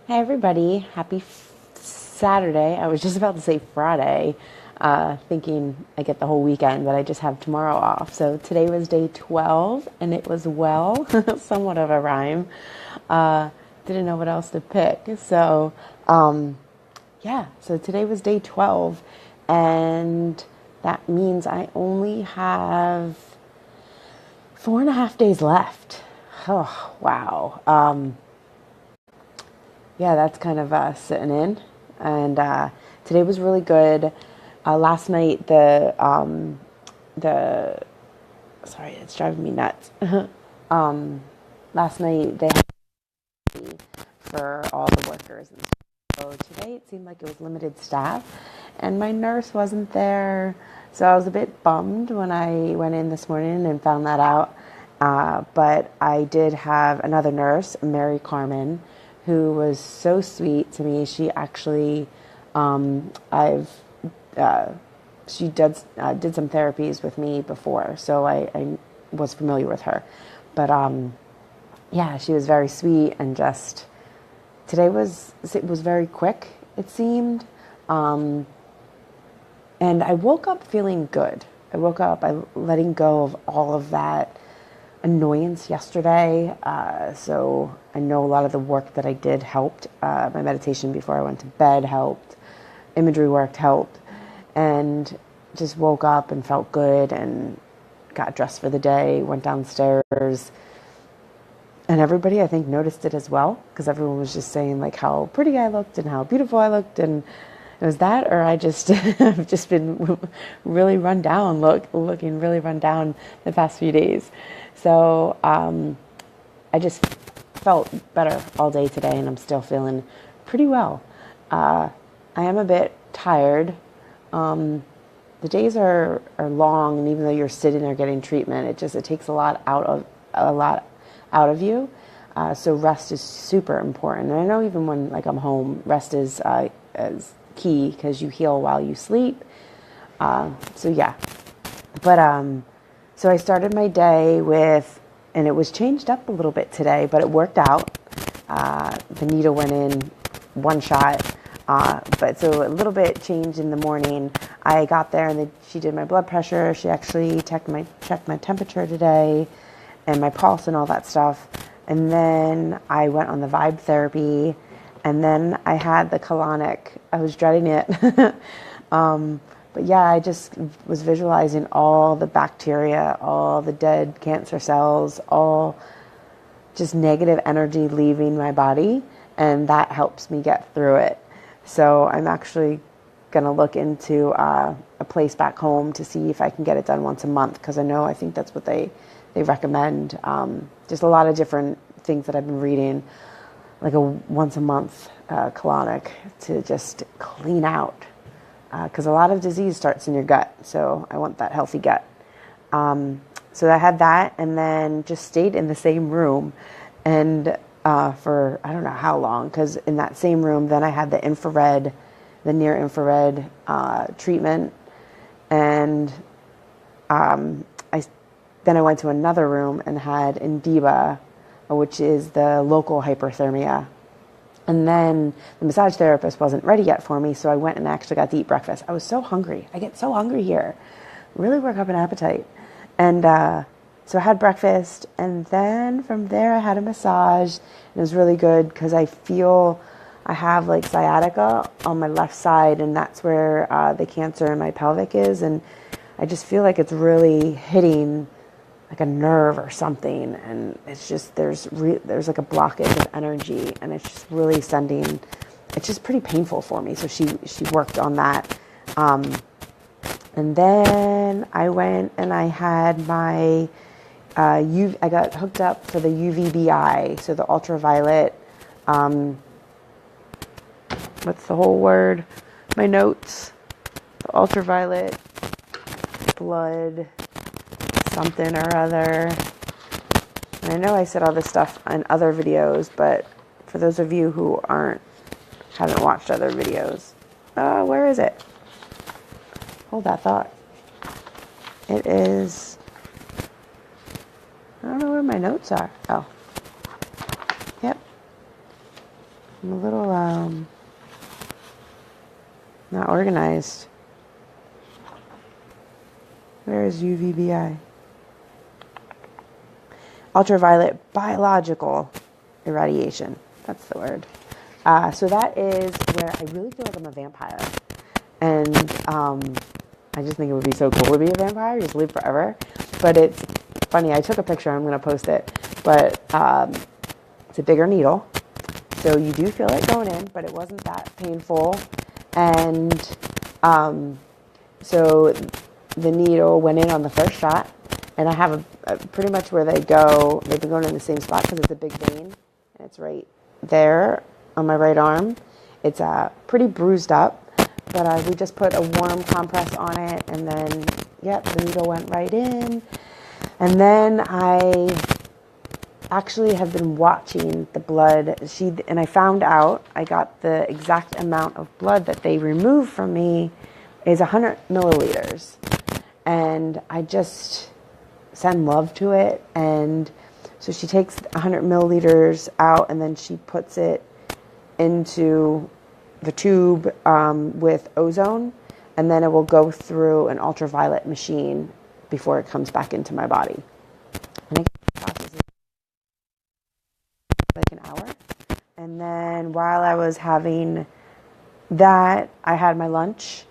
Hey everybody, happy Saturday. I was just about to say Friday, thinking I get the whole weekend, but I just have tomorrow off. So today was day 12, and it was, well, somewhat of a rhyme. Uh, didn't know what else to pick. So today was day 12, and that means I only have 4.5 days left. Oh, wow. Yeah, that's kind of sitting in. And today was really good. Last night, the sorry, it's driving me nuts. Last night they had for all the workers, and so today it seemed like it was limited staff, and my nurse wasn't there. So I was a bit bummed when I went in this morning and found that out. But I did have another nurse, Mary Carmen, who was so sweet to me. She actually, I've, she did some therapies with me before, so I was familiar with her. But yeah, she was very sweet, and just today it was very quick. It seemed. And I woke up feeling good. I woke up letting go of all of that annoyance yesterday. So I know a lot of the work that I did helped. My meditation before I went to bed helped. Imagery work helped. And just woke up and felt good and got dressed for the day, went downstairs. And everybody, I think, noticed it as well, because everyone was just saying like how pretty I looked and how beautiful I looked, and it was that, or I just have just been really run down, looking really run down the past few days. So I just felt better all day today, and I'm still feeling pretty well. I am a bit tired. The days are long, and even though you're sitting there getting treatment, it takes a lot out of you. So rest is super important. And I know even when like I'm home, rest is key, because you heal while you sleep. So yeah, but so I started my day with, and it was changed up a little bit today, but it worked out. The needle went in one shot, but so a little bit changed in the morning. I got there and she did my blood pressure. She actually checked my temperature today, and my pulse and all that stuff. And then I went on the vibe therapy, and then I had the colonic. I was dreading it. But yeah, I just was visualizing all the bacteria, all the dead cancer cells, all just negative energy leaving my body, and that helps me get through it. So I'm actually going to look into a place back home to see if I can get it done once a month, because I think that's what they recommend. Just a lot of different things that I've been reading, like a once a month colonic to just clean out, because a lot of disease starts in your gut. So I want that healthy gut. So I had that, and then just stayed in the same room, and for I don't know how long, because in that same room then I had the near infrared treatment, and then I went to another room and had Indiba, which is the local hyperthermia. And then the massage therapist wasn't ready yet for me, so I went and actually got to eat breakfast. I was so hungry. I get so hungry here. Really work up an appetite. And so I had breakfast, and then from there I had a massage. And it was really good, because I feel I have like sciatica on my left side, and that's where the cancer in my pelvic is. And I just feel like it's really hitting like a nerve or something, and it's just there's like a blockage of energy, and it's just really it's just pretty painful for me. So she worked on that, and then I went and I had my I got hooked up for the UVBI, so the ultraviolet, what's the whole word, my notes, the ultraviolet blood something or other. And I know I said all this stuff in other videos, but for those of you who haven't watched other videos, where is it? Hold that thought. It is, I don't know where my notes are. Oh, yep. I'm a little not organized. Where is UVBI? Ultraviolet biological irradiation. That's the word. So that is where I really feel like I'm a vampire. And I just think it would be so cool to be a vampire, just live forever. But it's funny, I took a picture, I'm going to post it. But it's a bigger needle. So you do feel it going in, but it wasn't that painful. And so the needle went in on the first shot. And I have a pretty much where they go, they've been going in the same spot because it's a big vein. And it's right there on my right arm. It's pretty bruised up, but we just put a warm compress on it, and then, yep, the needle went right in. And then I actually have been watching the blood. And I found out, I got the exact amount of blood that they removed from me is 100 milliliters. And I just send love to it. And so she takes 100 milliliters out, and then she puts it into the tube with ozone, and then it will go through an ultraviolet machine before it comes back into my body. And it processes like an hour. And then while I was having that, I had my lunch,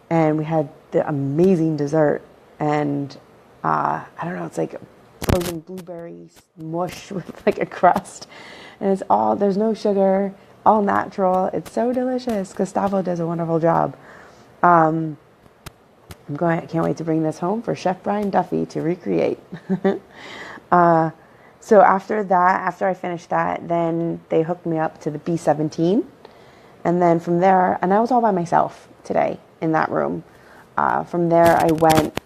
and we had the amazing dessert. And I don't know, it's like frozen blueberry mush with like a crust, and it's all, there's no sugar, all natural. It's so delicious. Gustavo does a wonderful job. I can't wait to bring this home for Chef Brian Duffy to recreate. So after that, after I finished that, then they hooked me up to the B17, and then from there, and I was all by myself today in that room. From there, I went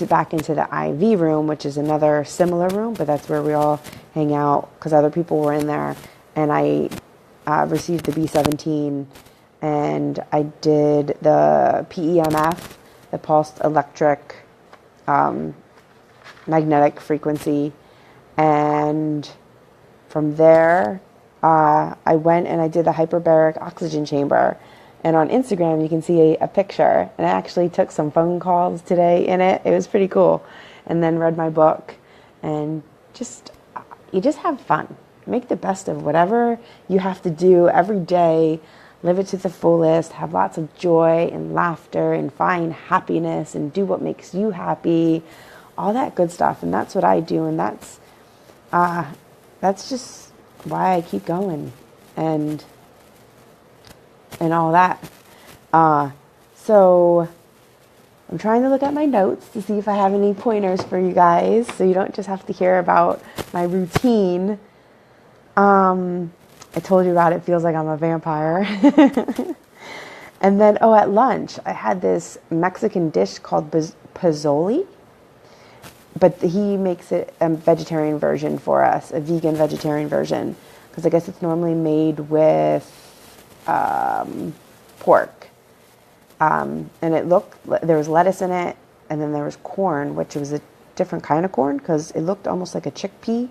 back into the IV room, which is another similar room, but that's where we all hang out because other people were in there. And I received the B17, and I did the PEMF, the pulsed electric magnetic frequency. And from there, I went and I did the hyperbaric oxygen chamber. And on Instagram, you can see a picture. And I actually took some phone calls today in it. It was pretty cool. And then read my book. And you just have fun. Make the best of whatever you have to do every day. Live it to the fullest. Have lots of joy and laughter and find happiness and do what makes you happy. All that good stuff. And that's what I do. And that's just why I keep going. And all that. So I'm trying to look at my notes to see if I have any pointers for you guys, so you don't just have to hear about my routine. I told you about it. Feels like I'm a vampire. And then, at lunch, I had this Mexican dish called pozole, but he makes it a vegetarian version for us, a vegan vegetarian version, because I guess it's normally made with pork. And there was lettuce in it, and then there was corn, which was a different kind of corn because it looked almost like a chickpea.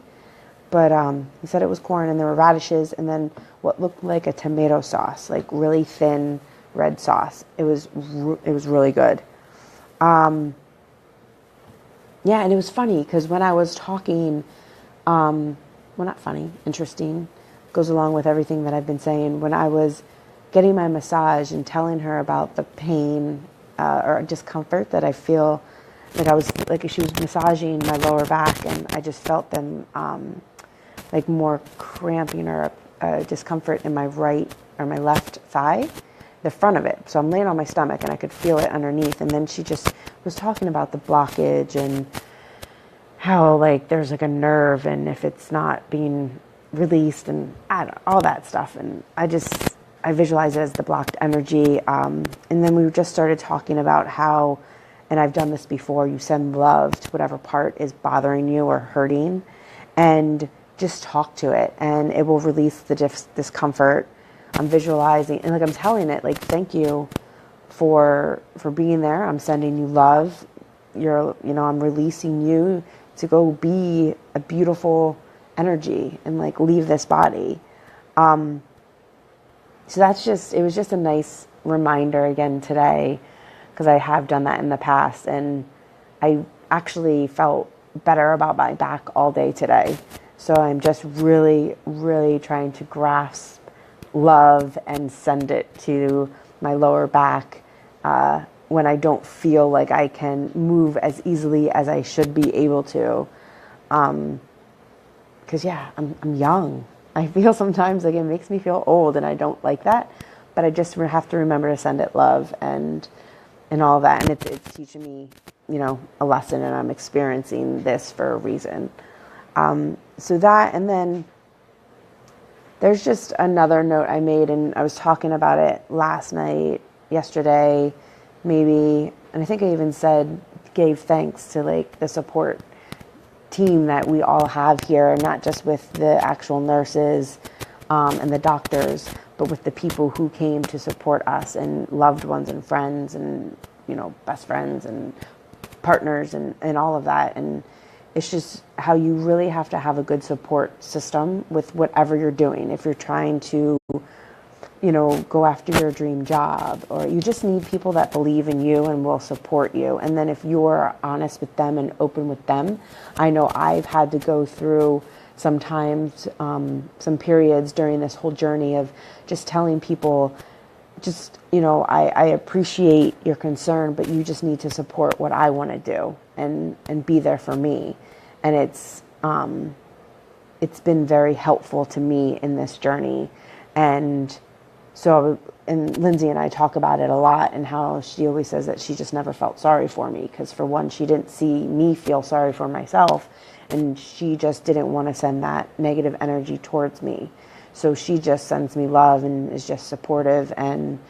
But he said it was corn, and there were radishes, and then what looked like a tomato sauce, like really thin red sauce. It was really good. And it was funny because when I was talking, well, not funny, interesting, goes along with everything that I've been saying. When I was getting my massage and telling her about the pain or discomfort that I feel, like she was massaging my lower back, and I just felt them like more cramping or discomfort in my right or my left thigh, the front of it. So I'm laying on my stomach and I could feel it underneath. And then she just was talking about the blockage and how there's a nerve, and if it's not being released, and all that stuff. And I visualize it as the blocked energy. And then we just started talking about how, and I've done this before, you send love to whatever part is bothering you or hurting, and just talk to it, and it will release the discomfort. I'm visualizing, and I'm telling it, thank you for being there. I'm sending you love. I'm releasing you to go be a beautiful energy and leave this body. So it was just a nice reminder again today, because I have done that in the past, and I actually felt better about my back all day today. So I'm just really, really trying to grasp love and send it to my lower back when I don't feel like I can move as easily as I should be able to. Because I'm young. I feel sometimes like it makes me feel old, and I don't like that. But I just have to remember to send it love and all that. And it's teaching me, a lesson, and I'm experiencing this for a reason. So that, and then there's just another note I made, and I was talking about it last night, yesterday, maybe, and I think I even gave thanks to like the support team that we all have here, not just with the actual nurses and the doctors, but with the people who came to support us, and loved ones and friends and, best friends and partners and all of that. And it's just how you really have to have a good support system with whatever you're doing. If you're trying to, go after your dream job, or you just need people that believe in you and will support you. And then if you're honest with them and open with them, I know I've had to go through sometimes some periods during this whole journey of just telling people, I appreciate your concern, but you just need to support what I want to do and be there for me. And it's been very helpful to me in this journey. And so, and Lindsay and I talk about it a lot, and how she always says that she just never felt sorry for me, because for one, she didn't see me feel sorry for myself, and she just didn't want to send that negative energy towards me. So she just sends me love and is just supportive and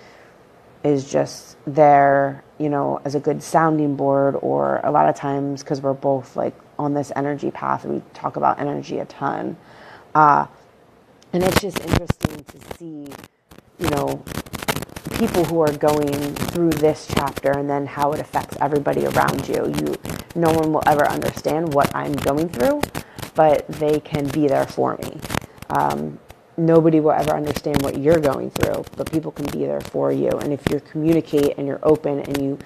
is just there, as a good sounding board. Or a lot of times, because we're both like on this energy path, we talk about energy a ton. And it's just interesting to see, people who are going through this chapter, and then how it affects everybody around you. No one will ever understand what I'm going through, but they can be there for me. Nobody will ever understand what you're going through, but people can be there for you. And if you communicate and you're open and you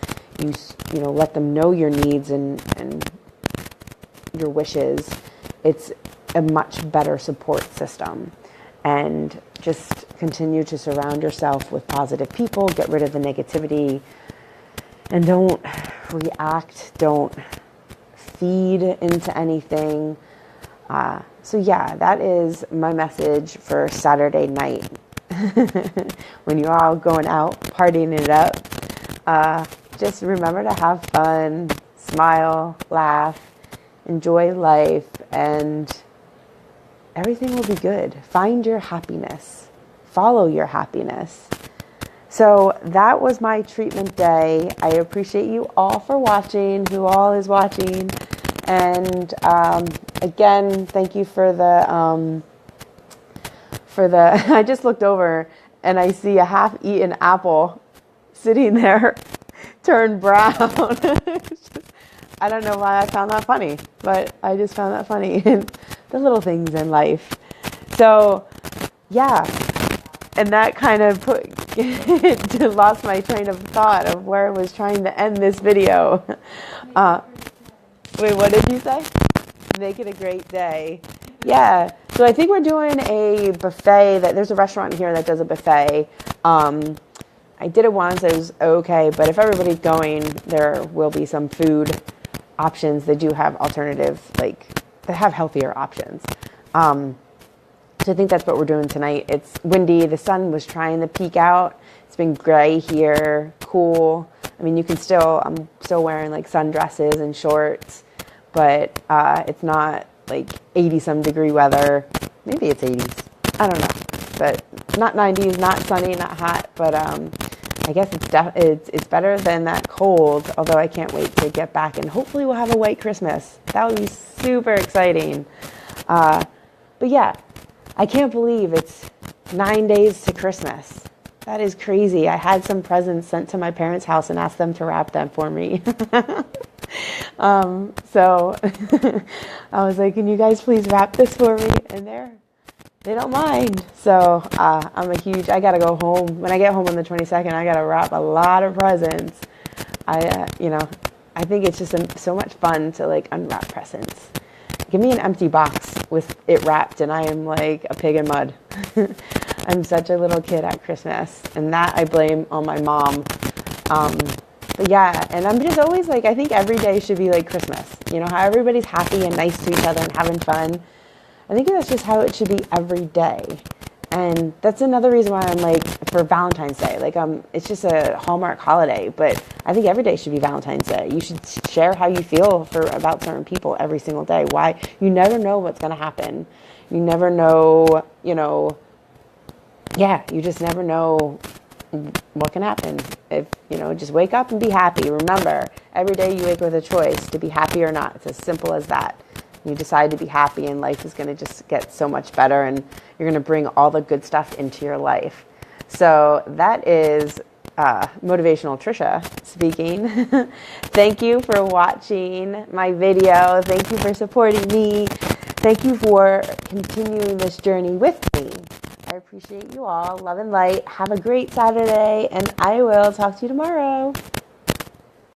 let them know your needs and your wishes, it's a much better support system. And just continue to surround yourself with positive people, get rid of the negativity, and don't react, don't feed into anything. So that is my message for Saturday night. When you're all going out, partying it up, just remember to have fun, smile, laugh, enjoy life, and everything will be good. Find your happiness. Follow your happiness. So that was my treatment day. I appreciate you all for watching, who all is watching. And again, thank you for the I just looked over and I see a half-eaten apple sitting there turned brown. I don't know why I found that funny, but I just found that funny. The little things in life. So, and that kind of lost my train of thought of where I was trying to end this video. Wait, what did you say? Make it a great day. Yeah. So I think we're doing a buffet. There's a restaurant here that does a buffet. I did it once. It was okay. But if everybody's going, there will be some food options. They do have alternative, they have healthier options. So I think that's what we're doing tonight. It's windy. The sun was trying to peek out. It's been gray here, cool. I mean, I'm still wearing sundresses and shorts, but it's not 80-some degree weather. Maybe it's 80s. I don't know, but not 90s, not sunny, not hot. But I guess it's better than that cold. Although I can't wait to get back, and hopefully we'll have a white Christmas. That would be super exciting. But yeah, I can't believe it's 9 days to Christmas. That is crazy. I had some presents sent to my parents' house and asked them to wrap them for me. So I was like, can you guys please wrap this for me? And they don't mind. So I gotta go home. When I get home on the 22nd, I gotta wrap a lot of presents. I think it's just so much fun to like unwrap presents. Give me an empty box with it wrapped and I am like a pig in mud. I'm such a little kid at Christmas, and that I blame on my mom. But yeah, and I'm just always like, I think every day should be like Christmas. You know, how everybody's happy and nice to each other and having fun. I think that's just how it should be every day. And that's another reason why I'm like, for Valentine's Day, like it's just a Hallmark holiday, but I think every day should be Valentine's Day. You should share how you feel about certain people every single day. Why? You never know what's going to happen. You never know, you just never know what can happen. If, just wake up and be happy. Remember, every day you wake with a choice to be happy or not. It's as simple as that. You decide to be happy and life is going to just get so much better and you're going to bring all the good stuff into your life. So that is Motivational Trisha speaking. Thank you for watching my video. Thank you for supporting me. Thank you for continuing this journey with me. I appreciate you all. Love and light. Have a great Saturday, and I will talk to you tomorrow.